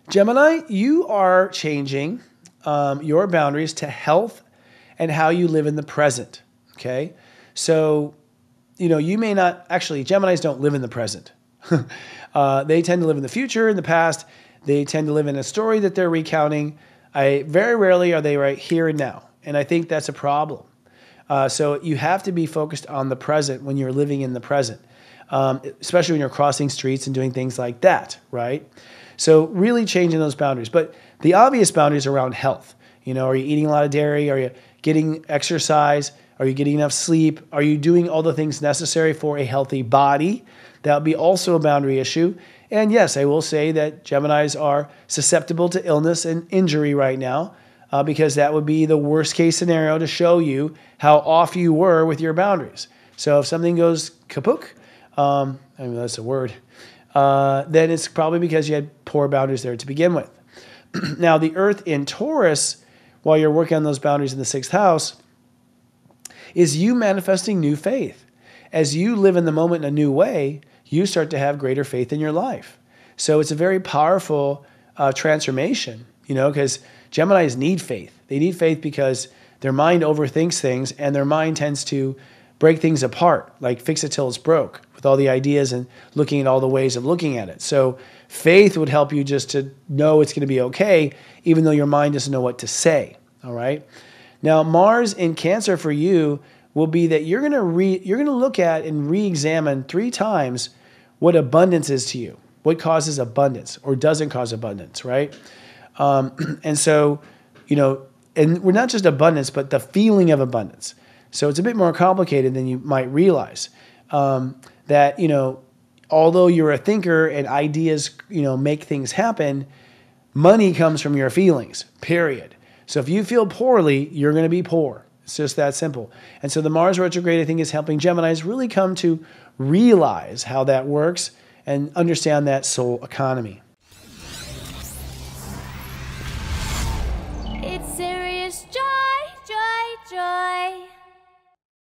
Gemini, you are changing your boundaries to health and how you live in the present. Okay. So, you may not actually, Geminis don't live in the present. They tend to live in the future, in the past. They tend to live in a story that they're recounting. Very rarely are they right here and now. And I think that's a problem. So you have to be focused on the present when you're living in the present, especially when you're crossing streets and doing things like that, right? So really changing those boundaries. But the obvious boundaries around health. Are you eating a lot of dairy? Are you getting exercise? Are you getting enough sleep? Are you doing all the things necessary for a healthy body? That would be also a boundary issue. And yes, I will say that Geminis are susceptible to illness and injury right now because that would be the worst case scenario to show you how off you were with your boundaries. So if something goes kaput, that's a word, then it's probably because you had poor boundaries there to begin with. Now, the Earth in Taurus, while you're working on those boundaries in the 6th house, is you manifesting new faith. As you live in the moment in a new way, you start to have greater faith in your life. So it's a very powerful transformation, because Geminis need faith. They need faith because their mind overthinks things and their mind tends to break things apart, like fix it till it's broke with all the ideas and looking at all the ways of looking at it. So faith would help you just to know it's going to be okay, even though your mind doesn't know what to say. All right. Now, Mars in Cancer for you will be that you're going to look at and re-examine 3 times what abundance is to you, what causes abundance or doesn't cause abundance, right? And so, and we're not just abundance, but the feeling of abundance. So it's a bit more complicated than you might realize. That, although you're a thinker and ideas, make things happen, money comes from your feelings, period. So if you feel poorly, you're going to be poor. It's just that simple. And so the Mars retrograde, I think, is helping Geminis really come to realize how that works and understand that soul economy. It's serious.